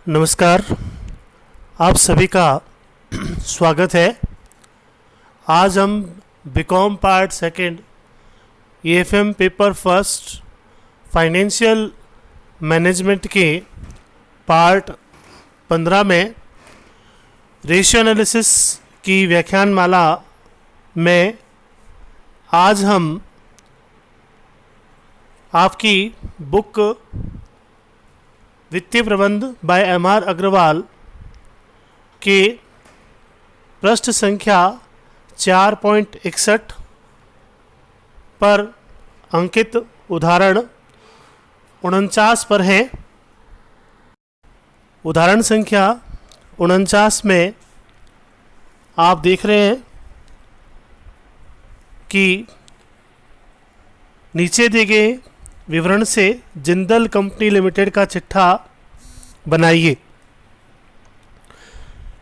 नमस्कार। आप सभी का स्वागत है। आज हम BCom part second AFM paper first financial management के पार्ट 15 में रेशियो एनालिसिस की व्याख्यानमाला में आज हम आपकी बुक वित्तीय प्रबंध बाय एम.आर. अग्रवाल के पृष्ठ संख्या 4.61 पर अंकित उदाहरण 49 पर हैं। उदाहरण संख्या 49 में आप देख रहे हैं कि नीचे दिए गए विवरण से जिंदल कंपनी लिमिटेड का चिट्ठा बनाइए।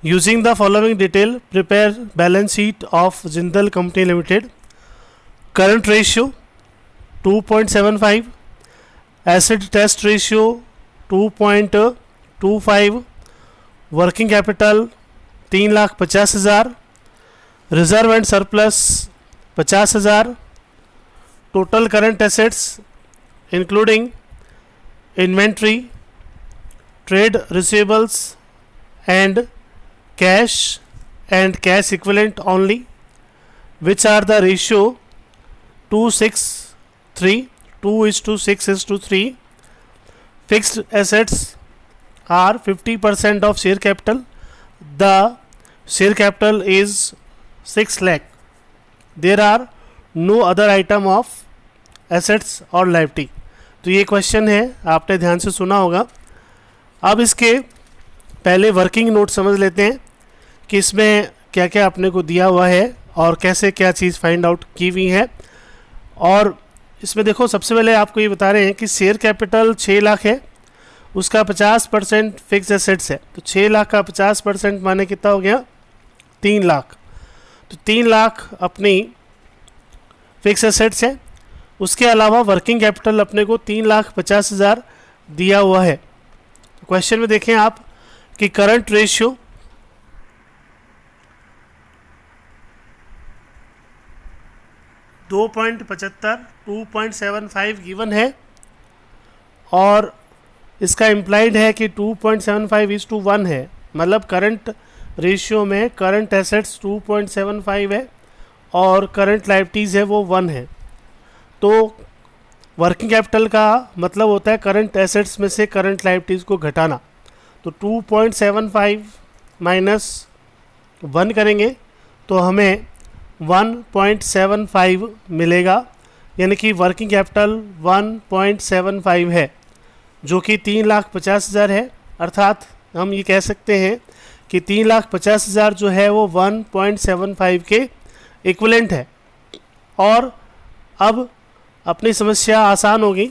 Using the following detail prepare balance sheet of Jindal company limited. Current ratio 2.75, acid test ratio 2.25, working capital 3,50,000, reserve and surplus 50,000, total current assets including inventory, trade receivables and cash equivalent only, which are the ratio 2:6:3, 2:6:3. Fixed assets are 50% of share capital. The share capital is 6 lakh. There are no other item of assets or liability. तो ये question है, आपने ध्यान से सुना होगा। अब इसके पहले वर्किंग नोट समझ लेते हैं कि इसमें क्या क्या अपने को दिया हुआ है और कैसे क्या चीज़ फाइंड आउट की हुई है। और इसमें देखो, सबसे पहले आपको ये बता रहे हैं कि शेयर कैपिटल 6 लाख है, उसका 50% फिक्स एसेट्स है। तो 6 लाख का 50% माने कितना हो गया? 3 लाख। तो 3 लाख अपनी फिक्स एसेट्स है। उसके अलावा वर्किंग कैपिटल अपने को 3,50,000 दिया हुआ है। तो क्वेश्चन में देखें आप कि करंट रेशियो दो 2.75 गिवन है और इसका इम्प्लाइड है कि 2.75:1 है। मतलब करंट रेशियो में करंट एसेट्स 2.75 है और करंट लायबिलिटीज़ है वो 1 है। तो वर्किंग कैपिटल का मतलब होता है करंट एसेट्स में से करंट लायबिलिटीज़ को घटाना। तो 2.75 माइनस 1 करेंगे तो हमें 1.75 मिलेगा, यानी कि वर्किंग कैपिटल 1.75 है, जो कि 3,50,000 है। अर्थात हम ये कह सकते हैं कि 3,50,000 जो है वो 1.75 के इक्विवेलेंट है। और अब अपनी समस्या आसान होगी।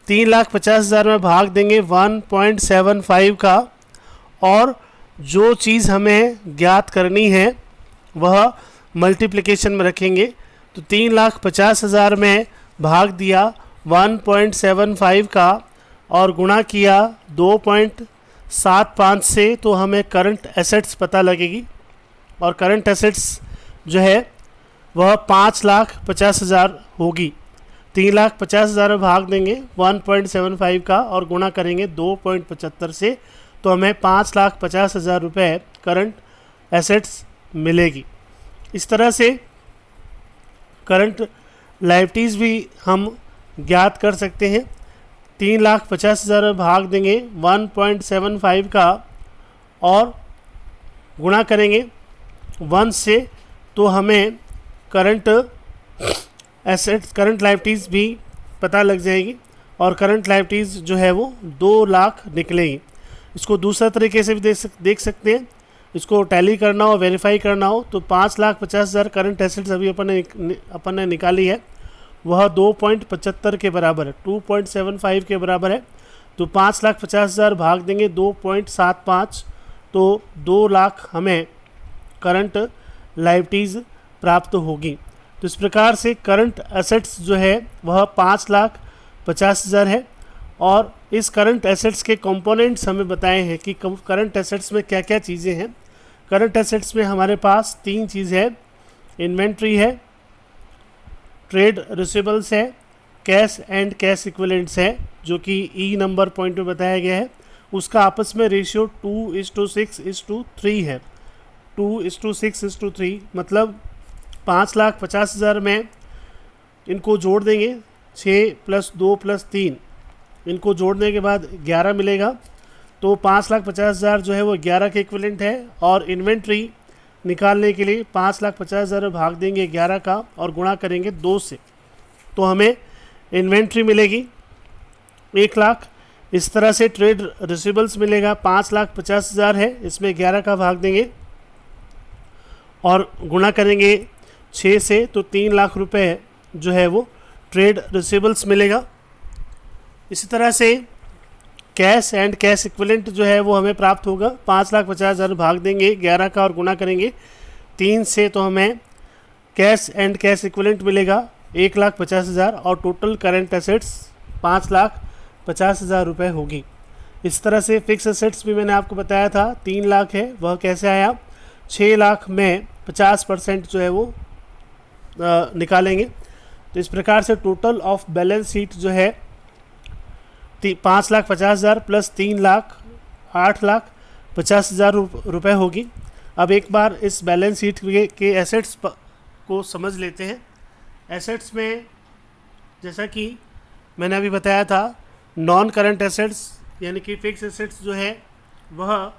3,50,000 में भाग देंगे 1.75 का, और जो चीज़ हमें ज्ञात करनी है वह मल्टीप्लिकेशन में रखेंगे। तो 3,50,000 में भाग दिया 1.75 का और गुणा किया 2.75 से, तो हमें करंट एसेट्स पता लगेगी। और करंट एसेट्स जो है वह 5,50,000 होगी। 3,50,000 में भाग देंगे 1.75 का और गुणा करेंगे 2.75 से, तो हमें 5,50,000 रुपये करंट एसेट्स मिलेगी। इस तरह से करंट लायबिलिटीज़ भी हम ज्ञात कर सकते हैं। 3,50,000 में भाग देंगे 1.75 का और गुणा करेंगे 1 से, तो हमें करंट एसेट्स करंट लायबिलिटीज़ भी पता लग जाएगी और करंट लायबिलिटीज़ जो है वो 2 लाख निकलेगी। इसको दूसरा तरीके से भी देख सकते हैं। इसको टैली करना हो, वेरीफाई करना हो, तो 5,50,000 करंट एसेट्स अभी अपन ने निकाली है, वह 2.75 के बराबर है, 2.75 के बराबर है। तो 5,50,000 भाग देंगे 2.75, तो 2 लाख हमें करंट लायबिलिटीज़ प्राप्त होगी। तो इस प्रकार से करंट एसेट्स जो है वह 5,50,000 है और इस करंट एसेट्स के कंपोनेंट्स हमें बताए हैं कि करंट एसेट्स में क्या क्या चीज़ें हैं। करंट एसेट्स में हमारे पास 3 चीज़ है, इन्वेंट्री है, ट्रेड रिसीवेबल्स है, कैश एंड कैश इक्विवेलेंट्स है, जो कि ई नंबर पॉइंट में बताया गया है। उसका आपस में रेशियो 2:6:3 है। 2:6:3 मतलब 5,50,000 में इनको जोड़ देंगे, 6 + 2 + 3, इनको जोड़ने के बाद 11 मिलेगा। तो 5,50,000 जो है वो 11 के इक्विवेलेंट है। और इन्वेंट्री निकालने के लिए 5,50,000 में भाग देंगे 11 का और गुणा करेंगे 2 से, तो हमें इन्वेंट्री मिलेगी 1 लाख। इस तरह से ट्रेड रिसीवेबल्स मिलेगा 5,50,000 है, इसमें 11 का भाग देंगे और गुणा करेंगे 6 से, तो 3 लाख रुपए जो है वो ट्रेड रिसीवेबल्स मिलेगा। इसी तरह से कैश एंड कैश इक्विवेलेंट जो है वो हमें प्राप्त होगा, 5,50,000 भाग देंगे 11 का और गुणा करेंगे 3 से, तो हमें कैश एंड कैश इक्विवेलेंट मिलेगा 1,50,000 और टोटल करंट एसेट्स 5,50,000 रुपये होगी। इस तरह से फिक्स एसेट्स भी मैंने आपको बताया था 3 लाख है, वह कैसे आया, 6 लाख में 50% जो है वो निकालेंगे। तो इस प्रकार से टोटल ऑफ बैलेंस शीट जो है 5,50,000 + 3 लाख 8,50,000 रुपये होगी। अब एक बार इस बैलेंस शीट के एसेट्स को समझ लेते हैं। एसेट्स में जैसा कि मैंने अभी बताया था, नॉन करंट एसेट्स यानी कि फिक्स एसेट्स जो है वह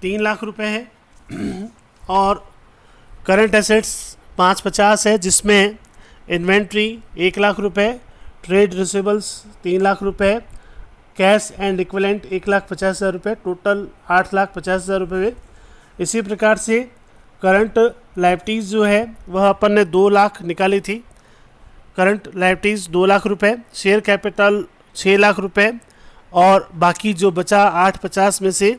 3 लाख रुपए है और करंट एसेट्स 550 है, जिसमें इन्वेंट्री 1 लाख रुपए, ट्रेड रिसीवेबल्स 3 लाख रुपए, कैश एंड इक्विवेलेंट 1,50,000 रुपये, टोटल 8,50,000 रुपये में। इसी प्रकार से करंट लायबिलिटीज़ जो है वह अपन ने 2 लाख निकाली थी। करंट लायबिलिटीज़ 2 लाख रुपए, शेयर कैपिटल 6 लाख रुपए और बाकी जो बचा 850 में से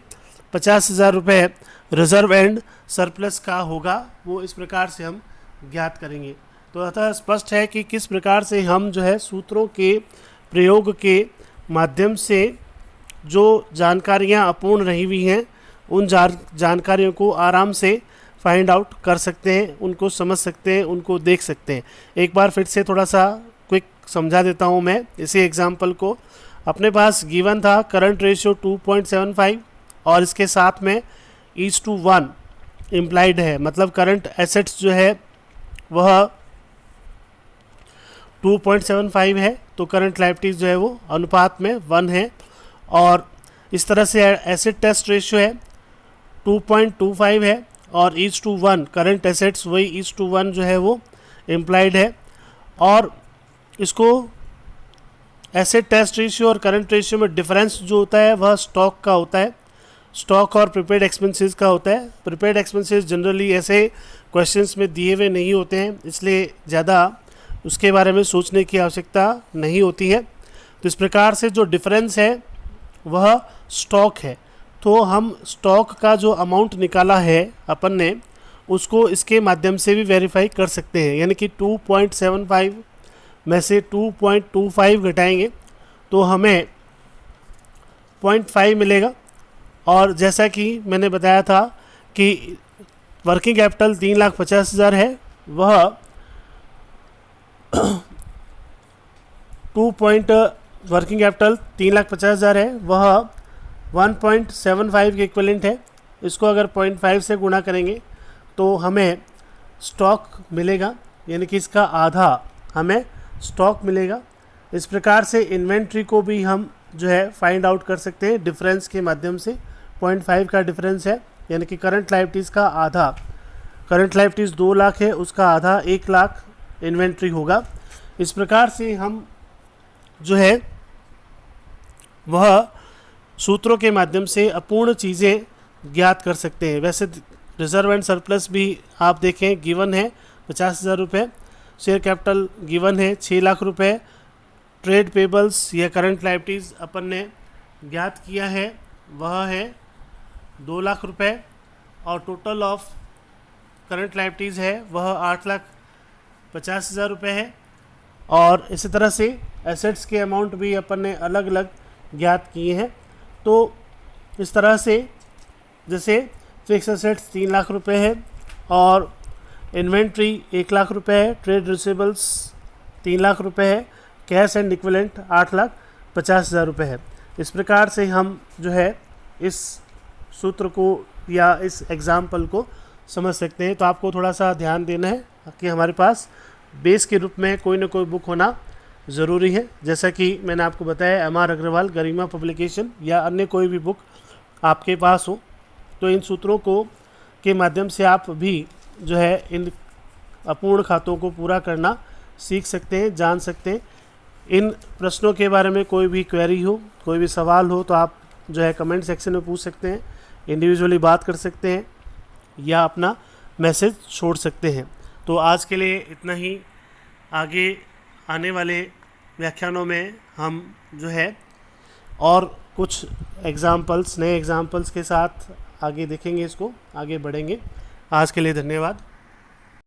50,000 रुपये रिजर्व एंड सरप्लस का होगा, वो इस प्रकार से हम ज्ञात करेंगे। तो अतः स्पष्ट है कि किस प्रकार से हम जो है सूत्रों के प्रयोग के माध्यम से जो जानकारियाँ अपूर्ण रही हुई हैं उन जानकारियों को आराम से फाइंड आउट कर सकते हैं, उनको समझ सकते हैं, उनको देख सकते हैं। एक बार फिर से थोड़ा सा क्विक समझा देता हूँ मैं इसी एग्जांपल को। अपने पास गिवन था करंट रेशियो 2.75 और इसके साथ में 1:1 इम्प्लाइड है, मतलब करंट एसेट्स जो है वह 2.75 है, तो करंट लायबिलिटीज़ जो है वो अनुपात में 1 है। और इस तरह से एसेट टेस्ट रेशियो है 2.25 है और 1:1 करंट एसेट्स वही 1:1 जो है वो इम्प्लाइड है। और इसको एसेट टेस्ट रेशियो और करंट रेशियो में डिफरेंस जो होता है वह स्टॉक का होता है, स्टॉक और प्रीपेड एक्सपेंसेस का होता है। प्रीपेड एक्सपेंसेस जनरली ऐसे क्वेश्चंस में दिए हुए नहीं होते हैं, इसलिए ज़्यादा उसके बारे में सोचने की आवश्यकता नहीं होती है। तो इस प्रकार से जो डिफरेंस है वह स्टॉक है। तो हम स्टॉक का जो अमाउंट निकाला है अपन ने उसको इसके माध्यम से भी वेरीफाई कर सकते हैं, यानी कि 2.75 में से 2.25 घटाएंगे तो हमें 0.5 मिलेगा। और जैसा कि मैंने बताया था कि वर्किंग कैपिटल 3,50,000 है, वह वर्किंग कैपिटल 3,50,000 है, वह 1.75 के इक्विवेलेंट है। इसको अगर 0.5 से गुणा करेंगे तो हमें स्टॉक मिलेगा, यानी कि इसका आधा हमें स्टॉक मिलेगा। इस प्रकार से इन्वेंट्री को भी हम जो है फाइंड आउट कर सकते हैं डिफरेंस के माध्यम से। 0.5 का डिफरेंस है, यानी कि करंट लायबिलिटीज़ का आधा, करंट लायबिलिटीज़ 2 लाख है, उसका आधा 1 लाख इन्वेंट्री होगा। इस प्रकार से हम जो है वह सूत्रों के माध्यम से अपूर्ण चीज़ें ज्ञात कर सकते हैं। वैसे रिजर्व एंड सरप्लस भी आप देखें गिवन है 50,000 रुपये, शेयर कैपिटल गिवन है 6 लाख रुपये, ट्रेड पेबल्स या करंट लायबिलिटीज़ अपन ने ज्ञात किया है वह है 2 लाख रुपये और टोटल ऑफ करंट लायबिलिटीज़ है वह 8,50,000 रुपये है। और इसी तरह से एसेट्स के अमाउंट भी अपन ने अलग अलग ज्ञात किए हैं। तो इस तरह से जैसे फिक्स एसेट्स 3 लाख रुपए है और इन्वेंट्री 1 लाख रुपए है, ट्रेड रिसीवेबल्स 3 लाख रुपए है, कैश एंड इक्विवेलेंट 8,50,000 रुपये है। इस प्रकार से हम जो है इस सूत्र को या इस एग्जाम्पल को समझ सकते हैं। तो आपको थोड़ा सा ध्यान देना है कि हमारे पास बेस के रूप में कोई ना कोई बुक होना ज़रूरी है। जैसा कि मैंने आपको बताया MR अग्रवाल गरिमा पब्लिकेशन या अन्य कोई भी बुक आपके पास हो, तो इन सूत्रों को के माध्यम से आप भी जो है इन अपूर्ण खातों को पूरा करना सीख सकते हैं, जान सकते हैं। इन प्रश्नों के बारे में कोई भी क्वेरी हो, कोई भी सवाल हो तो आप जो है कमेंट सेक्शन में पूछ सकते हैं, इंडिविजुअली बात कर सकते हैं या अपना मैसेज छोड़ सकते हैं। तो आज के लिए इतना ही। आगे आने वाले व्याख्यानों में हम जो है और कुछ एग्जाम्पल्स, नए एग्जाम्पल्स के साथ आगे देखेंगे, इसको आगे बढ़ेंगे। आज के लिए धन्यवाद।